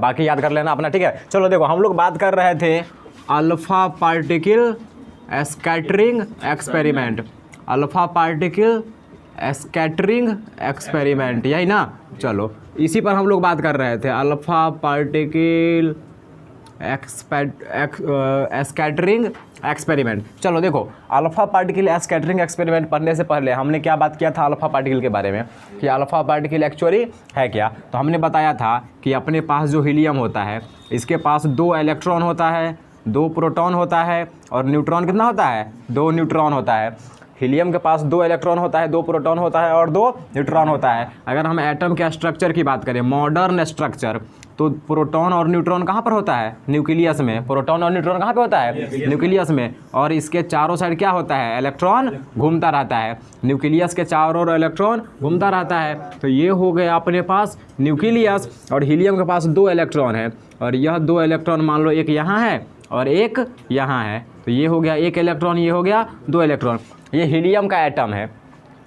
अब बाकी याद कर लेना अपना, ठीक है। चलो देखो, हम लोग बात कर रहे थे alpha particle scattering experiment, alpha particle scattering experiment, यही ना। चलो इसी पर हम लोग बात कर रहे थे, अल्फा पार्टिकल स्कैटरिंग एक्सपेरिमेंट। चलो देखो, अल्फा पार्टिकल स्कैटरिंग एक्सपेरिमेंट पढ़ने से पहले हमने क्या बात किया था अल्फा पार्टिकल के बारे में, कि अल्फा पार्टिकल एक्चुअली है क्या। तो हमने बताया था कि अपने पास जो हीलियम होता है, इसके पास 2 इलेक्ट्रॉन होता है, 2 प्रोटॉन होता है, और न्यूट्रॉन कितना होता है, 2 न्यूट्रॉन होता है। हीलियम के पास 2 इलेक्ट्रॉन होता है, 2 प्रोटॉन होता है और 2 न्यूट्रॉन होता है। अगर हम एटम के स्ट्रक्चर की बात करें, मॉडर्न स्ट्रक्चर, तो प्रोटॉन और न्यूट्रॉन कहाँ पर होता है, न्यूक्लियस में। प्रोटॉन और न्यूट्रॉन कहाँ पे होता है, न्यूक्लियस में। और इसके चारों साइड क्या होता है, इलेक्ट्रॉन घूमता रहता है। न्यूक्लियस के चारों ओर इलेक्ट्रॉन घूमता रहता है। तो ये हो गया अपने पास न्यूक्लियस, और हीलियम के पास 2 इलेक्ट्रॉन है, और यह 2 इलेक्ट्रॉन मान लो एक यहाँ है और एक यहाँ है। तो ये हो गया 1 इलेक्ट्रॉन, ये हो गया 2 इलेक्ट्रॉन। ये हीलियम का एटम है,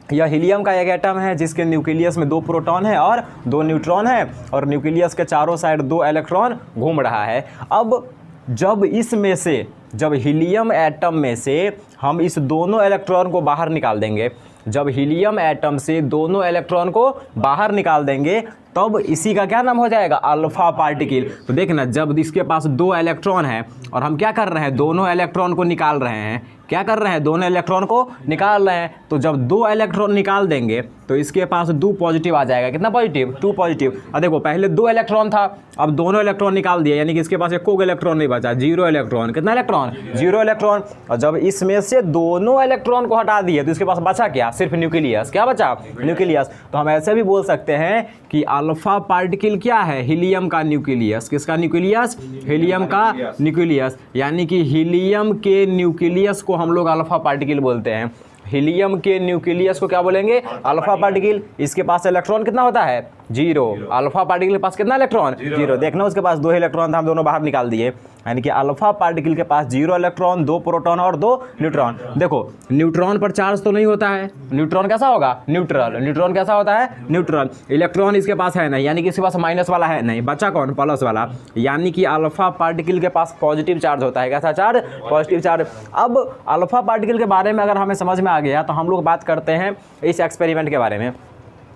यह हीलियम का एक एटम है जिसके न्यूक्लियस में 2 प्रोटॉन है और 2 न्यूट्रॉन है, और न्यूक्लियस के चारों साइड 2 इलेक्ट्रॉन घूम रहा है। अब जब इसमें से, जब हीलियम एटम में से हम इस दोनों इलेक्ट्रॉन को बाहर निकाल देंगे, जब हीलियम एटम से दोनों इलेक्ट्रॉन को बाहर निकाल देंगे, तब इसी का क्या नाम हो जाएगा, अल्फा पार्टिकल। तो देखना, जब इसके पास 2 इलेक्ट्रॉन है और हम क्या कर रहे हैं, दोनों इलेक्ट्रॉन को निकाल रहे हैं, क्या कर रहे हैं, दोनों इलेक्ट्रॉन को निकाल रहे हैं। तो जब 2 इलेक्ट्रॉन निकाल देंगे तो इसके पास 2 पॉजिटिव आ जाएगा। कितना पॉजिटिव, 2 पॉजिटिव। अब देखो, पहले 2 इलेक्ट्रॉन था, अब दोनों इलेक्ट्रॉन निकाल दिए, यानी कि इसके पास एक इलेक्ट्रॉन नहीं बचा, 0 इलेक्ट्रॉन। कितना इलेक्ट्रॉन, 0 इलेक्ट्रॉन। और जब इसमें से दोनों इलेक्ट्रॉन को हटा दिए तो इसके पास बचा क्या, सिर्फ न्यूक्लियस। क्या बचा, न्यूक्लियस। तो हम ऐसे भी बोल सकते हैं कि अल्फा पार्टिकल क्या है, हीलियम का न्यूक्लियस। किसका न्यूक्लियस, हीलियम का न्यूक्लियस। यानी कि हीलियम के न्यूक्लियस को हम लोग अल्फा पार्टिकल बोलते हैं। हीलियम के न्यूक्लियस को क्या बोलेंगे, अल्फा पार्टिकल। इसके पास इलेक्ट्रॉन कितना होता है, 0। अल्फा पार्टिकल के पास कितना इलेक्ट्रॉन, 0। देखना, उसके पास 2 इलेक्ट्रॉन था, हम दोनों बाहर निकाल दिए। यानी कि अल्फा पार्टिकल के पास 0 इलेक्ट्रॉन, 2 प्रोटॉन और 2 न्यूट्रॉन। देखो, न्यूट्रॉन पर चार्ज तो नहीं होता है, न्यूट्रॉन कैसा होगा, न्यूट्रल। न्यूट्रॉन कैसा होता है, न्यूट्रल। इलेक्ट्रॉन इसके पास है नहीं, यानी कि इसके पास माइनस वाला है नहीं, बचा कौन, प्लस वाला। यानी कि अल्फा पार्टिकल के पास पॉजिटिव चार्ज होता है। कैसा चार्ज, पॉजिटिव चार्ज। अब अल्फा पार्टिकल के बारे में अगर हमें समझ में आ गया तो हम लोग बात करते हैं इस एक्सपेरिमेंट के बारे में।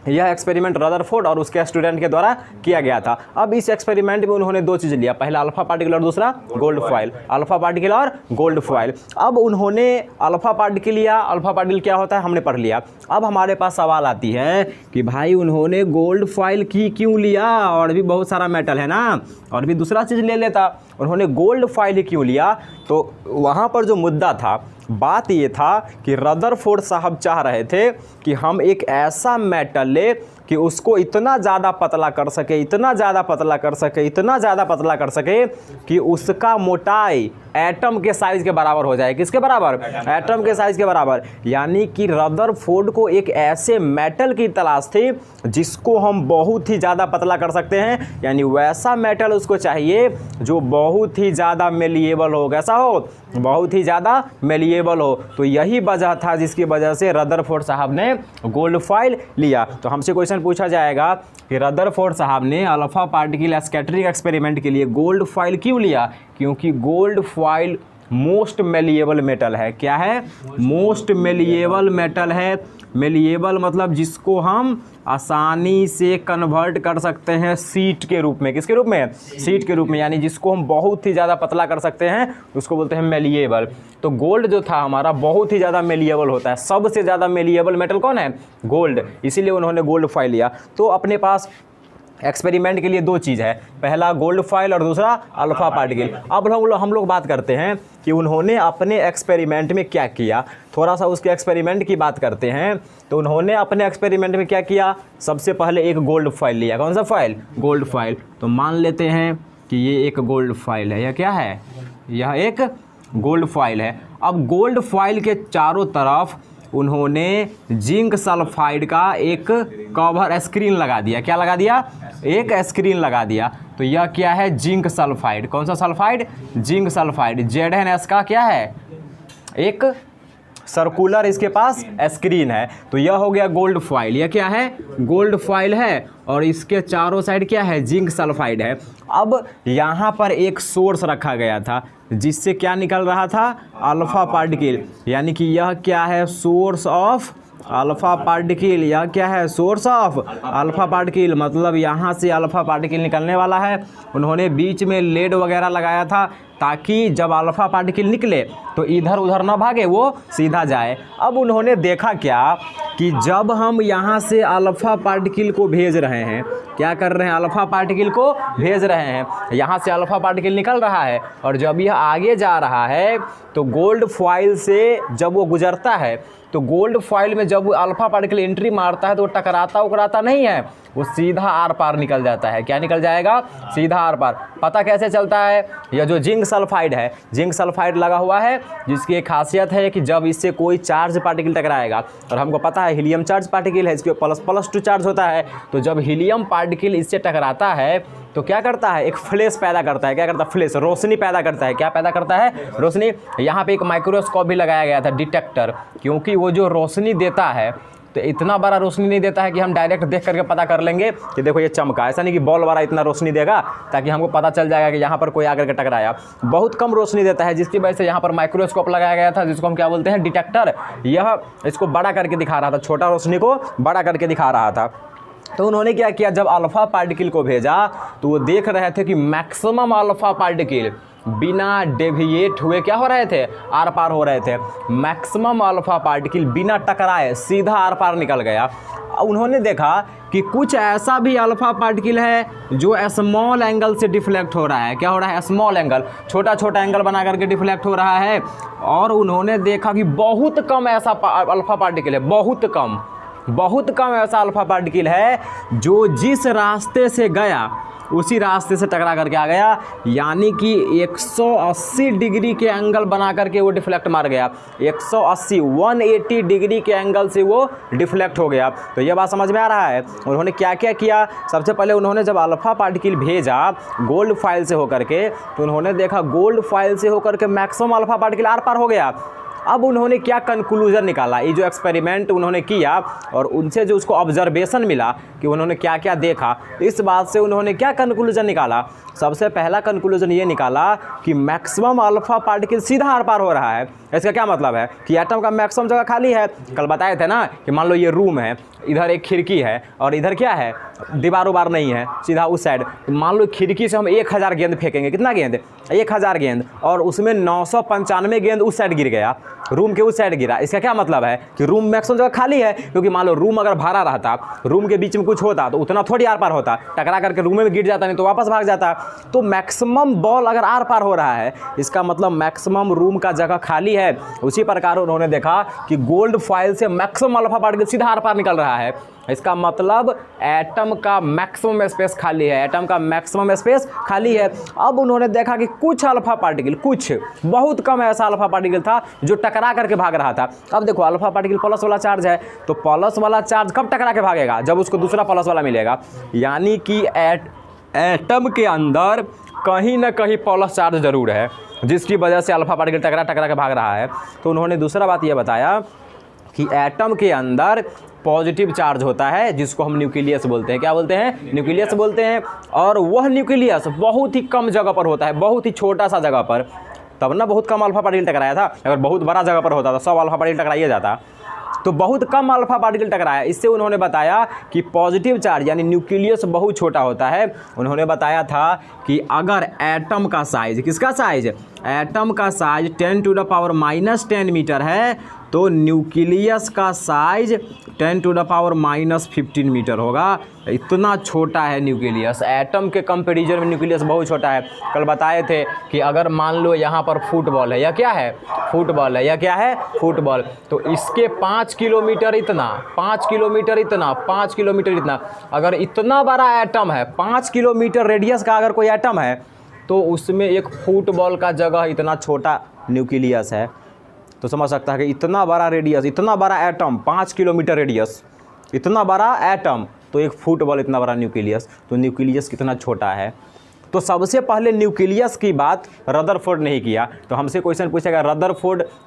यह एक्सपेरिमेंट रदरफोर्ड और उसके स्टूडेंट के द्वारा किया गया था। अब इस एक्सपेरिमेंट में उन्होंने 2 चीज़ लिया, पहला अल्फा पार्टिकल और दूसरा गोल्ड फॉइल। अल्फा पार्टिकल और गोल्ड फॉइल। अब उन्होंने अल्फा पार्टिकल लिया, अल्फा पार्टिकल क्या होता है हमने पढ़ लिया। अब हमारे पास सवाल आती है कि भाई उन्होंने गोल्ड फॉइल की क्यों लिया, और भी बहुत सारा मेटल है ना, और भी दूसरा चीज़ ले लेता, उन्होंने गोल्ड फॉइल क्यों लिया। तो वहाँ पर जो मुद्दा था, बात ये था कि रदरफोर्ड साहब चाह रहे थे कि हम एक ऐसा मेटल ले कि उसको इतना ज़्यादा पतला कर सके, इतना ज़्यादा पतला कर सके, इतना ज़्यादा पतला कर सके कि उसका मोटाई एटम के साइज़ के बराबर हो जाए। किसके बराबर, एटम के साइज़ के बराबर। यानी कि रदरफोर्ड को एक ऐसे मेटल की तलाश थी जिसको हम बहुत ही ज़्यादा पतला कर सकते हैं, यानी वैसा मेटल उसको चाहिए जो बहुत ही ज़्यादा मेलिएबल हो। कैसा हो, बहुत ही ज़्यादा मेलिएबल हो। तो यही वजह था जिसकी वजह से रदरफोर्ड साहब ने गोल्ड फॉइल लिया। तो हमसे क्वेश्चन पूछा जाएगा कि रदरफोर्ड साहब ने अल्फा पार्टिकल स्कैटरिंग एक्सपेरिमेंट के लिए गोल्ड फॉइल क्यों लिया। क्योंकि gold foil most malleable metal है। क्या है, मोस्ट मेलिएबल मेटल है। मेलिएबल मतलब जिसको हम आसानी से कन्वर्ट कर सकते हैं शीट के रूप में। किसके रूप में, शीट के रूप में। यानी जिसको हम बहुत ही ज़्यादा पतला कर सकते हैं उसको बोलते हैं मेलिएबल। तो गोल्ड जो था हमारा बहुत ही ज़्यादा मेलिएबल होता है। सबसे ज़्यादा मेलिएबल मेटल कौन है, गोल्ड। इसीलिए उन्होंने गोल्ड फॉइल लिया। तो अपने पास एक्सपेरिमेंट के लिए 2 चीज़ है, पहला गोल्ड फॉइल और दूसरा अल्फा पार्टिकल। अब हम लोग बात करते हैं कि उन्होंने अपने एक्सपेरिमेंट में क्या किया। थोड़ा सा उसके एक्सपेरिमेंट की बात करते हैं। तो उन्होंने अपने एक्सपेरिमेंट में क्या किया, सबसे पहले एक गोल्ड फॉइल लिया। कौन सा फॉइल, गोल्ड फॉइल। तो मान लेते हैं कि ये एक गोल्ड फॉइल है। यह क्या है, यह एक गोल्ड फॉइल है। अब गोल्ड फॉइल के चारों तरफ उन्होंने जिंक सल्फाइड का एक कवर स्क्रीन लगा दिया। क्या लगा दिया, एक स्क्रीन लगा दिया। तो यह क्या है, जिंक सल्फाइड। कौन सा सल्फाइड, जिंक सल्फाइड। ZnS का क्या है, एक सर्कुलर इसके पास स्क्रीन है। तो यह हो गया गोल्ड फॉइल। यह क्या है? गोल्ड फॉइल है और इसके चारों साइड क्या है? जिंक सल्फाइड है। अब यहाँ पर एक सोर्स रखा गया था जिससे क्या निकल रहा था? Alpha particle. यानी कि यह क्या है? Source of alpha particle. यह क्या है? Source of alpha particle. मतलब यहाँ से अल्फा पार्टिकल निकलने वाला है। उन्होंने बीच में लेड वगैरह लगाया था ताकि जब अल्फा पार्टिकल निकले तो इधर उधर ना भागे, वो सीधा जाए। अब उन्होंने देखा क्या कि जब हम यहाँ से अल्फा पार्टिकल को भेज रहे हैं, क्या कर रहे हैं? अल्फा पार्टिकल को भेज रहे हैं, यहाँ से अल्फा पार्टिकल निकल रहा है और जब यह आगे जा रहा है तो गोल्ड फॉइल से जब वो गुजरता है तो गोल्ड फॉइल में जब अल्फा पार्टिकल एंट्री मारता है तो वो टकराता उकराता नहीं है, वो सीधा आर पार निकल जाता है। क्या निकल जाएगा? सीधा आर पार। पता कैसे चलता है? यह जो जिंक सल्फाइड है, जिंक सल्फाइड लगा हुआ है, जिसकी एक खासियत है कि जब इससे कोई चार्ज पार्टिकल टकराएगा, और हमको पता है हीलियम चार्ज पार्टिकल है, इसके ++2 चार्ज होता है, तो जब हीलियम पार्टिकल इससे टकराता है तो क्या करता है? एक फ्लैश पैदा करता है। क्या करता है? फ्लैश, रोशनी पैदा करता है। क्या पैदा करता है? रोशनी। यहाँ पे एक माइक्रोस्कोप भी लगाया गया था, डिटेक्टर, क्योंकि वो जो रोशनी देता है तो इतना बड़ा रोशनी नहीं देता है कि हम डायरेक्ट देख करके पता कर लेंगे कि देखो ये चमका। ऐसा नहीं कि बॉल वाला इतना रोशनी देगा ताकि हमको पता चल जाएगा कि यहाँ पर कोई आकर के टकराया। बहुत कम रोशनी देता है, जिसकी वजह से यहाँ पर माइक्रोस्कोप लगाया गया था, जिसको हम क्या बोलते हैं? डिटेक्टर। यह इसको बड़ा करके दिखा रहा था, छोटा रोशनी को बड़ा करके दिखा रहा था। तो उन्होंने क्या किया? जब अल्फा पार्टिकल को भेजा तो वो देख रहे थे कि मैक्सिमम अल्फा पार्टिकल बिना डेविएट हुए क्या हो रहे थे? आर पार हो रहे थे। मैक्सिमम अल्फा पार्टिकल बिना टकराए सीधा आर पार निकल गया। उन्होंने देखा कि कुछ ऐसा भी अल्फा पार्टिकल है जो स्मॉल एंगल से डिफ्लेक्ट हो रहा है। क्या हो रहा है? स्मॉल एंगल, छोटा छोटा एंगल बना करके डिफ्लेक्ट हो रहा है। और उन्होंने देखा कि बहुत कम ऐसा अल्फा पार्टिकल है, बहुत कम ऐसा अल्फा पार्टिकल है जो जिस रास्ते से गया उसी रास्ते से टकरा करके आ गया। यानी कि 180 डिग्री के एंगल बना करके वो डिफ्लेक्ट मार गया। 180 डिग्री के एंगल से वो डिफ्लेक्ट हो गया। तो ये बात समझ में आ रहा है? उन्होंने क्या क्या किया? सबसे पहले उन्होंने जब अल्फा पार्टिकल भेजा गोल्ड फॉइल से होकर के, तो उन्होंने देखा गोल्ड फॉइल से होकर के मैक्सिमम अल्फा पार्टिकल आर पार हो गया। अब उन्होंने क्या कंक्लूजन निकाला? ये जो एक्सपेरिमेंट उन्होंने किया और उनसे जो उसको ऑब्जर्वेशन मिला कि उन्होंने क्या क्या देखा, इस बात से उन्होंने क्या कंक्लूजन निकाला? सबसे पहला कंक्लूजन ये निकाला कि मैक्सिमम अल्फा पार्टिकल सीधा आर पार हो रहा है। इसका क्या मतलब है? कि एटम का मैक्सिमम जगह खाली है। कल बताए थे ना कि मान लो ये रूम है, इधर एक खिड़की है और इधर क्या है? दीवार उबार नहीं है, सीधा उस साइड। मान लो खिड़की से हम 1000 गेंद फेंकेंगे। कितना गेंद? 1000 गेंद, और उसमें 995 गेंद उस साइड गिर गया, रूम के उस साइड गिरा। इसका क्या मतलब है? कि रूम मैक्सिमम जगह खाली है, क्योंकि मान लो रूम अगर भरा रहता, रूम के बीच में कुछ होता तो उतना थोड़ी आर पार होता, टकरा करके रूम में गिर जाता, नहीं तो वापस भाग जाता। तो मैक्सिमम बॉल अगर आर पार हो रहा है, इसका मतलब मैक्सिमम रूम का जगह खाली है। उसी प्रकार उन्होंने देखा कि गोल्ड फॉइल से मैक्सिमम अल्फा पार्टिकल सीधा आर पार निकल रहा है। इसका मतलब एटम का मैक्सिमम स्पेस खाली है, एटम का मैक्सिमम स्पेस खाली है। अब उन्होंने देखा कि कुछ अल्फा पार्टिकल, कुछ बहुत कम ऐसा अल्फा पार्टिकल था जो टकरा करके भाग रहा था। अब देखो अल्फा पार्टिकल प्लस वाला चार्ज है, तो प्लस वाला चार्ज कब टकरा के भागेगा? जब उसको दूसरा प्लस वाला मिलेगा। यानी कि एटम के अंदर कहीं ना कहीं प्लस चार्ज जरूर है, जिसकी वजह से अल्फा पार्टिकल टकरा के भाग रहा है। तो उन्होंने दूसरा बात यह बताया कि एटम के अंदर पॉजिटिव चार्ज होता है, जिसको हम न्यूक्लियस बोलते हैं। क्या बोलते हैं? न्यूक्लियस बोलते हैं। और वह न्यूक्लियस बहुत ही कम जगह पर होता है, बहुत ही छोटा सा जगह पर। तब ना बहुत कम अल्फा पार्टिकल टकराया था। अगर बहुत बड़ा जगह पर होता तो 100 अल्फा पार्टिकल टकराइए जाता, तो बहुत कम अल्फा पार्टिकल टकराया। इससे उन्होंने बताया कि पॉजिटिव चार्ज यानी न्यूक्लियस बहुत छोटा होता है। उन्होंने बताया था कि अगर एटम का साइज, किसका साइज? एटम का साइज 10⁻⁻10 मीटर है, तो न्यूक्लियस का साइज 10⁻⁻15 मीटर होगा। इतना छोटा है न्यूक्लियस, एटम के कंपैरिजन में न्यूक्लियस बहुत छोटा है। कल बताए थे कि अगर मान लो यहाँ पर फुटबॉल है, या क्या है? फुटबॉल है, या क्या है? फुटबॉल। तो इसके 5 किलोमीटर इतना, 5 किलोमीटर इतना, 5 किलोमीटर इतना। अगर इतना बड़ा एटम है, 5 किलोमीटर रेडियस का अगर कोई एटम है, तो उसमें एक फुटबॉल का जगह इतना छोटा न्यूक्लियस है। तो समझ सकता है कि इतना बड़ा रेडियस, इतना बड़ा एटम, 5 किलोमीटर रेडियस, इतना बड़ा एटम, तो एक फुटबॉल इतना बड़ा न्यूक्लियस। तो न्यूक्लियस कितना छोटा है। तो सबसे पहले न्यूक्लियस की बात रदरफोर्ड ने ही किया। तो हमसे क्वेश्चन पूछेगा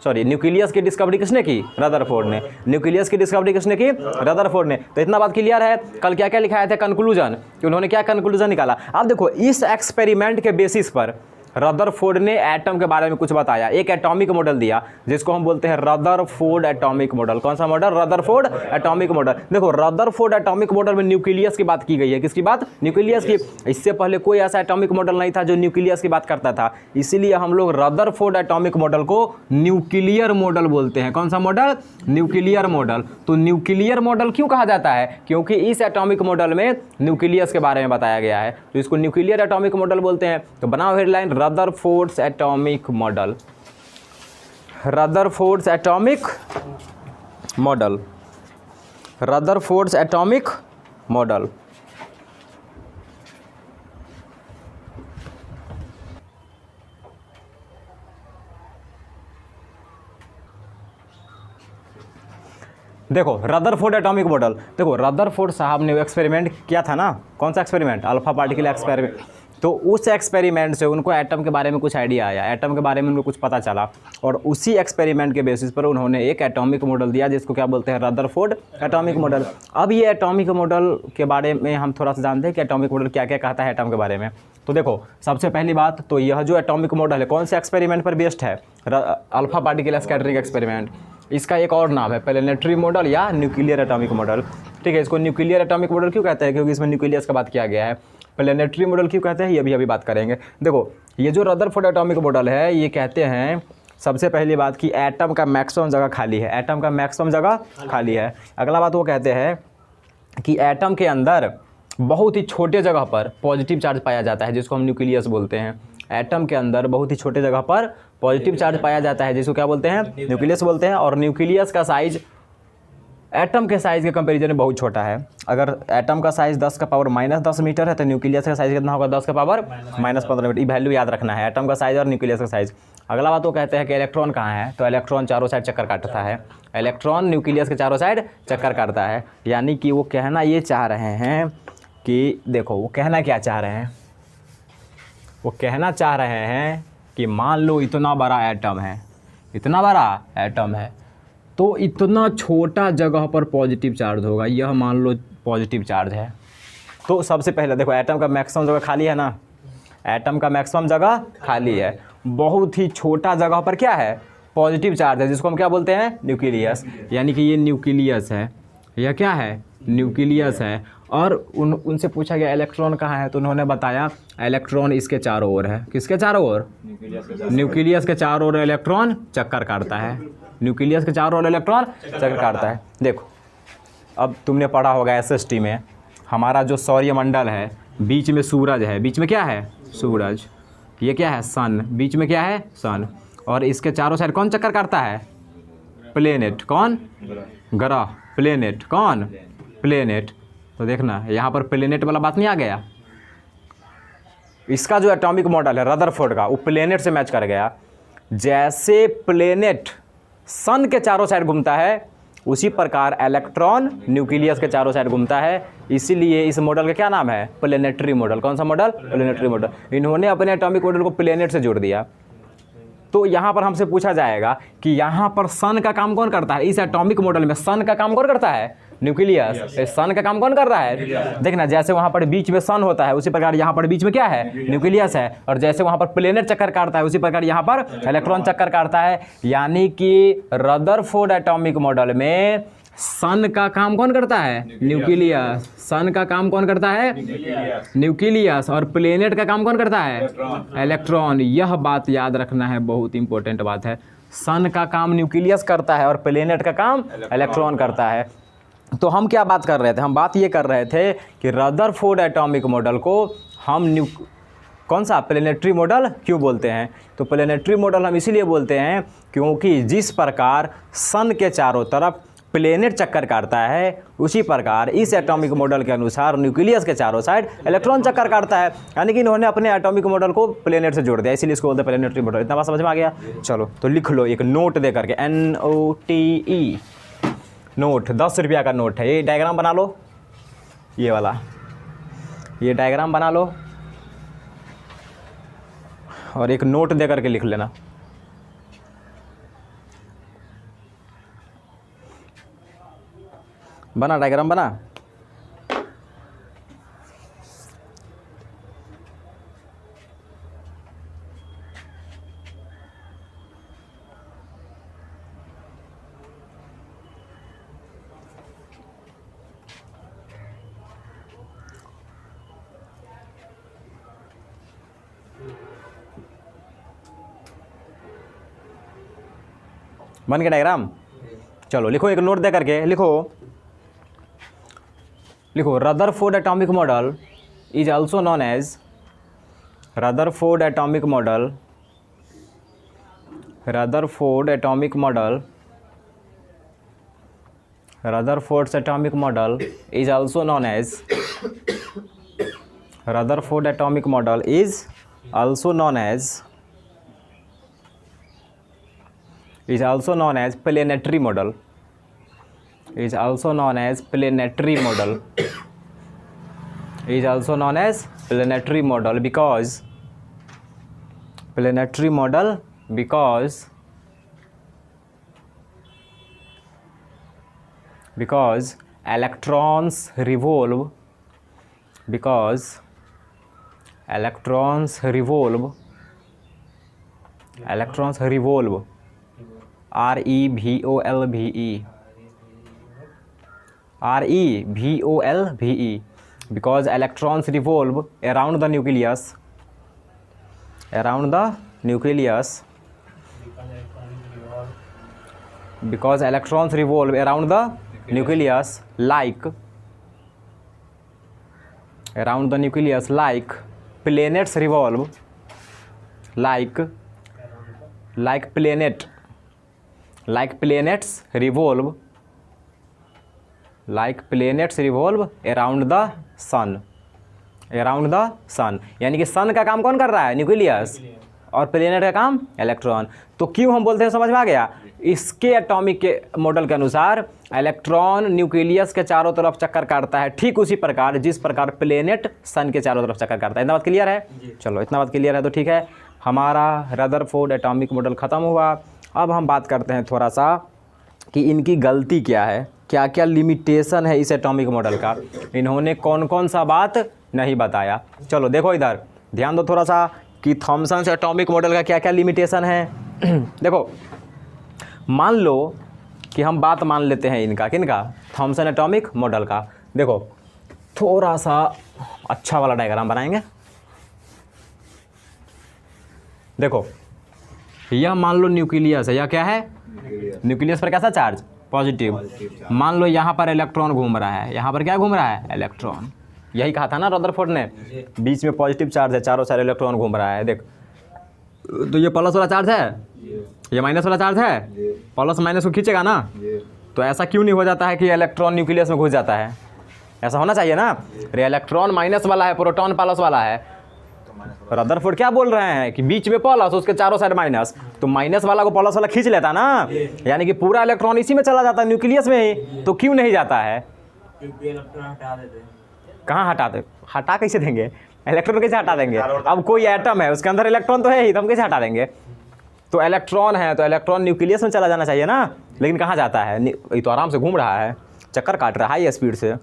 न्यूक्लियस की डिस्कवरी किसने की? रदरफोर्ड ने। न्यूक्लियस की डिस्कवरी किसने की? रदरफोर्ड ने। तो इतना बात क्लियर है। कल क्या क्या लिखाया था कंक्लूजन, कि उन्होंने क्या कंक्लूजन निकाला। अब देखो इस एक्सपेरिमेंट के बेसिस पर रदरफोर्ड ने एटम के बारे में कुछ बताया, एक एटॉमिक मॉडल दिया जिसको हम बोलते हैं रदरफोर्ड एटॉमिक मॉडल। कौन सा मॉडल? Rutherford atomic model. देखो रदरफोर्ड एटॉमिक मॉडल में न्यूक्लियस की बात की गई है। किसकी बात? न्यूक्लियस की। इससे पहले कोई ऐसा एटॉमिक मॉडल नहीं था जो न्यूक्लियस की बात करता था, इसीलिए हम लोग रदरफोर्ड एटॉमिक मॉडल को न्यूक्लियर मॉडल बोलते हैं। कौन सा मॉडल? Nuclear model. तो न्यूक्लियर मॉडल क्यों कहा जाता है? क्योंकि इस एटॉमिक मॉडल में न्यूक्लियस के बारे में बताया गया है, तो इसको न्यूक्लियर एटॉमिक मॉडल बोलते हैं। तो बनाओ headline, Rutherford's atomic model. Rutherford's atomic model. Rutherford's atomic model. देखो रदरफोर्ड एटॉमिक मॉडल, देखो रदरफोर्ड साहब ने एक्सपेरिमेंट किया था ना, कौन सा एक्सपेरिमेंट? Alpha particle experiment. तो उस एक्सपेरिमेंट से उनको एटम के बारे में कुछ आइडिया आया, एटम के बारे में उनको कुछ पता चला, और उसी एक्सपेरिमेंट के बेसिस पर उन्होंने एक एटॉमिक मॉडल दिया जिसको क्या बोलते हैं? Rutherford atomic model. अब ये एटॉमिक मॉडल के बारे में हम थोड़ा सा जानते हैं कि एटॉमिक मॉडल क्या क्या कहता है एटम के बारे में। तो देखो सबसे पहली बात तो यह जो एटॉमिक मॉडल है कौन से एक्सपेरिमेंट पर बेस्ड है? Alpha particle scattering experiment. इसका एक और नाम है प्लैनेटरी मॉडल या न्यूक्लियर एटॉमिक मॉडल। ठीक है, इसको न्यूक्लियर एटॉमिक मॉडल क्यों कहते हैं? क्योंकि इसमें न्यूक्लियस का बात किया गया है। प्लैनेटरी मॉडल क्यों कहते हैं? ये भी अभी बात करेंगे। देखो ये जो रदरफोर्ड एटॉमिक मॉडल है, ये कहते हैं सबसे पहली बात कि एटम का मैक्सिमम जगह खाली है। एटम का मैक्सिमम जगह खाली है। अगला बात वो कहते हैं कि एटम के अंदर बहुत ही छोटे जगह पर पॉजिटिव चार्ज पाया जाता है, जिसको हम न्यूक्लियस बोलते हैं। एटम के अंदर बहुत ही छोटे जगह पर पॉजिटिव चार्ज पाया जाता है, जिसको क्या बोलते हैं? न्यूक्लियस बोलते हैं। और न्यूक्लियस का साइज एटम के साइज़ के कंपैरिजन में बहुत छोटा है। अगर एटम का साइज़ 10 का पावर -10 मीटर है तो न्यूक्लियस का साइज़ कितना होगा? 10 का पावर -15 मीटर। ये वैल्यू याद रखना है, एटम का साइज़ और न्यूक्लियस का साइज़। अगला बात वो कहते हैं कि इलेक्ट्रॉन कहाँ है? तो इलेक्ट्रॉन चारों साइड चक्कर काटता है। इलेक्ट्रॉन न्यूक्लियस के चारों साइड चक्कर काटता है। यानी कि वो कहना ये चाह रहे हैं कि देखो वो कहना क्या चाह रहे हैं? वो कहना चाह रहे हैं कि मान लो इतना बड़ा एटम है, इतना बड़ा एटम है, तो इतना छोटा जगह पर पॉजिटिव चार्ज होगा। यह मान लो पॉजिटिव चार्ज है। तो सबसे पहले देखो एटम का मैक्सिमम जगह खाली है ना, एटम का मैक्सिमम जगह खाली है। बहुत ही छोटा जगह पर क्या है? पॉजिटिव चार्ज है, जिसको हम क्या बोलते हैं? न्यूक्लियस। यानी कि ये न्यूक्लियस है। यह क्या है? न्यूक्लियस है। और उनसे पूछा गया इलेक्ट्रॉन कहाँ है, तो उन्होंने बताया इलेक्ट्रॉन इसके चारों ओर है। किसके चारों ओर? न्यूक्लियस के चारों ओर इलेक्ट्रॉन चक्कर काटता है। न्यूक्लियस के चारों ओर इलेक्ट्रॉन चक्कर काटता है। देखो अब तुमने पढ़ा होगा एसएसटी में, हमारा जो सौरमंडल है, बीच में सूरज है। बीच में क्या है? सूरज। ये क्या है? सन। बीच में क्या है? सन। और इसके चारों साइड कौन चक्कर काटता है? प्लेनेट। कौन? ग्रह। प्लेनेट। कौन? प्लेनेट। तो देखना यहाँ पर प्लेनेट वाला बात नहीं आ गया। इसका जो एटॉमिक मॉडल है रदरफोर्ड का, वो प्लेनेट से मैच कर गया। जैसे प्लेनेट सन के चारों साइड घूमता है, उसी प्रकार इलेक्ट्रॉन न्यूक्लियस के चारों साइड घूमता है। इसीलिए इस मॉडल का क्या नाम है? Planetary model. कौन सा मॉडल? Planetary model. इन्होंने अपने एटॉमिक मॉडल को प्लेनेट से जोड़ दिया। तो यहाँ पर हमसे पूछा जाएगा कि यहाँ पर सन का काम कौन करता है? इस एटॉमिक मॉडल में सन का काम कौन करता है? न्यूक्लियस। सन का काम कौन कर रहा है? देखना, जैसे वहाँ पर बीच में सन होता है, उसी प्रकार यहाँ पर बीच में क्या है? न्यूक्लियस है। और जैसे वहाँ पर प्लेनेट चक्कर काटता है, उसी प्रकार यहाँ पर इलेक्ट्रॉन चक्कर काटता है। यानी कि रदरफोर्ड एटॉमिक मॉडल में सन का काम कौन करता है? न्यूक्लियस। सन का काम कौन करता है? न्यूक्लियस। और प्लेनेट का काम कौन करता है? इलेक्ट्रॉन। यह बात याद रखना है, बहुत इंपॉर्टेंट बात है। सन का काम न्यूक्लियस करता है और प्लेनेट का काम इलेक्ट्रॉन करता है। तो हम क्या बात कर रहे थे? हम बात ये कर रहे थे कि रदरफोर्ड एटॉमिक मॉडल को हम कौन सा? प्लैनेटरी मॉडल क्यों बोलते हैं? तो प्लैनेटरी मॉडल हम इसीलिए बोलते हैं क्योंकि जिस प्रकार सन के चारों तरफ प्लेनेट चक्कर काटता है, उसी प्रकार इस एटॉमिक मॉडल के अनुसार न्यूक्लियस के चारों साइड इलेक्ट्रॉन चक्कर काटता है। यानी कि इन्होंने अपने एटॉमिक मॉडल को प्लेनेट से जोड़ दिया, इसीलिए इसको बोलते हैं प्लैनेटरी मॉडल। इतना बात समझ में आ गया? चलो तो लिख लो एक नोट दे करके, NOTE नोट। 10 रुपया का नोट है। ये डायग्राम बना लो, ये वाला, ये डायग्राम बना लो। और एक नोट दे करके लिख लेना। बना डायग्राम बना। बन गया डायग्राम। चलो लिखो, एक नोट दे करके लिखो। लिखो Rutherford atomic model is also known as Rutherford atomic model, Rutherford atomic model, Rutherford's atomic model is also known as Rutherford atomic model is also known as is also known as planetary model, is also known as planetary model, is also known as planetary model because planetary model because electrons revolve, because electrons revolve, electrons revolve, REVOLVE, REVOLVE, because electrons revolve around the nucleus, around the nucleus, because electrons revolve around the nucleus like, around the nucleus like planets revolve, like planet, like planets revolve, like planets revolve around the sun, around the sun, यानी कि सन का काम कौन कर रहा है? Nucleus, और planet का काम इलेक्ट्रॉन। तो क्यों हम बोलते हैं, समझ में आ गया? इसके एटॉमिक के मॉडल के अनुसार इलेक्ट्रॉन न्यूक्लियस के चारों तरफ चक्कर काटता है, ठीक उसी प्रकार जिस प्रकार प्लेनेट सन के चारों तरफ चक्कर काटता है। इतना बात क्लियर है? चलो इतना बात क्लियर है तो ठीक है, हमारा रदरफोर्ड एटॉमिक मॉडल ख़त्म हुआ। अब हम बात करते हैं थोड़ा सा कि इनकी गलती क्या है, क्या क्या लिमिटेशन है इस एटॉमिक मॉडल का, इन्होंने कौन कौन सा बात नहीं बताया। चलो देखो इधर ध्यान दो थोड़ा सा कि थॉमसन एटॉमिक मॉडल का क्या क्या लिमिटेशन है। देखो मान लो कि हम बात मान लेते हैं इनका, किनका? थॉमसन एटॉमिक मॉडल का। देखो थोड़ा सा अच्छा वाला डायग्राम बनाएंगे। देखो यह मान लो न्यूक्लियस है, यह क्या है? न्यूक्लियस पर कैसा चार्ज? पॉजिटिव। मान लो यहाँ पर इलेक्ट्रॉन घूम रहा है, यहाँ पर क्या घूम रहा है? इलेक्ट्रॉन। यही कहा था ना रदरफोर्ड ने, बीच में पॉजिटिव चार्ज है, चारों सारे इलेक्ट्रॉन घूम रहा है। देख तो ये प्लस वाला चार्ज है, ये माइनस वाला चार्ज है, प्लस माइनस को खींचेगा ना, तो ऐसा क्यों नहीं हो जाता है कि इलेक्ट्रॉन न्यूक्लियस में घुस जाता है? ऐसा होना चाहिए ना। अरे इलेक्ट्रॉन माइनस वाला है, प्रोटॉन प्लस वाला है। रदरफोर्ड क्या बोल रहे हैं कि बीच में प्लस, उसके चारों साइड माइनस, तो माइनस वाला को प्लस वाला खींच लेता ना, यानी कि पूरा इलेक्ट्रॉन इसी में चला जाता है, न्यूक्लियस में ही। तो क्यों नहीं जाता है? कहाँ हटा दे? हटा कैसे देंगे? इलेक्ट्रॉन कैसे हटा देंगे? अब कोई एटम है उसके अंदर इलेक्ट्रॉन तो है ही, तो हम कैसे हटा देंगे? तो इलेक्ट्रॉन है तो इलेक्ट्रॉन न्यूक्लियस में चला जाना चाहिए ना, लेकिन कहाँ जाता है? ये तो आराम से घूम रहा है, चक्कर काट रहा है हाई स्पीड से।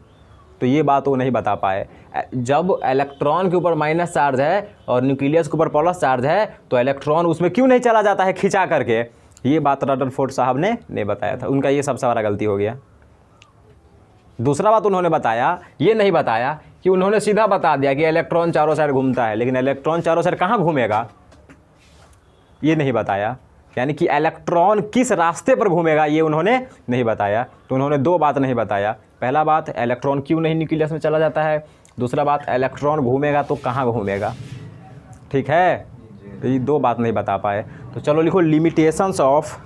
तो ये बात वो नहीं बता पाए। जब इलेक्ट्रॉन के ऊपर माइनस चार्ज है और न्यूक्लियस के ऊपर प्लस चार्ज है, तो इलेक्ट्रॉन उसमें क्यों नहीं चला जाता है खिंचा करके? ये बात रदरफोर्ड साहब ने नहीं बताया था, उनका ये सबसे बड़ा गलती हो गया। दूसरा बात उन्होंने बताया, ये नहीं बताया कि उन्होंने सीधा बता दिया कि इलेक्ट्रॉन चारों साइड घूमता है, लेकिन इलेक्ट्रॉन चारों साइड कहाँ घूमेगा ये नहीं बताया, यानी कि इलेक्ट्रॉन किस रास्ते पर घूमेगा ये उन्होंने नहीं बताया। तो उन्होंने दो बात नहीं बताया। पहला बात, इलेक्ट्रॉन क्यों नहीं न्यूक्लियस में चला जाता है। दूसरा बात, इलेक्ट्रॉन घूमेगा तो कहाँ घूमेगा। ठीक है, तो ये दो बात नहीं बता पाए। तो चलो लिखो limitations of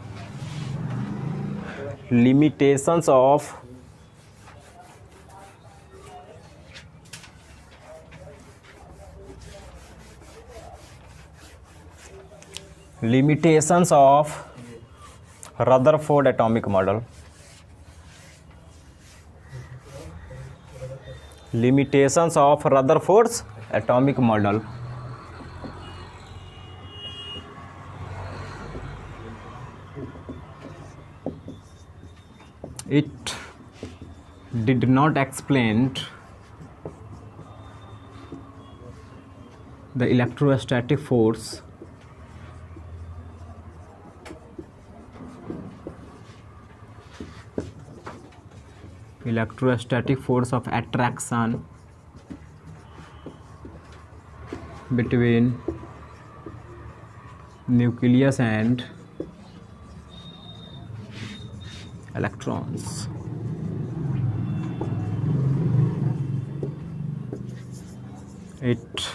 limitations of Rutherford atomic model. Limitations of Rutherford's atomic model. It did not explain the electrostatic force of attraction between nucleus and electrons. It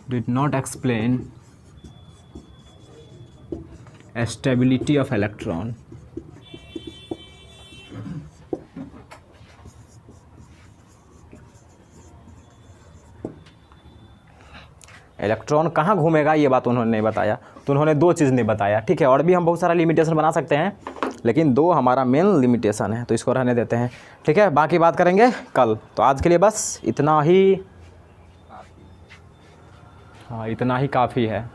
did not explain a stability of electron electron कहाँ घूमेगा ये बात उन्होंने नहीं बताया, तो उन्होंने दो चीज़ नहीं बताया, ठीक है। और भी हम बहुत सारा लिमिटेशन बना सकते हैं, लेकिन दो हमारा मेन लिमिटेशन है, तो इसको रहने देते हैं, ठीक है। बाकी बात करेंगे कल। तो आज के लिए बस इतना ही, हाँ इतना ही काफ़ी है।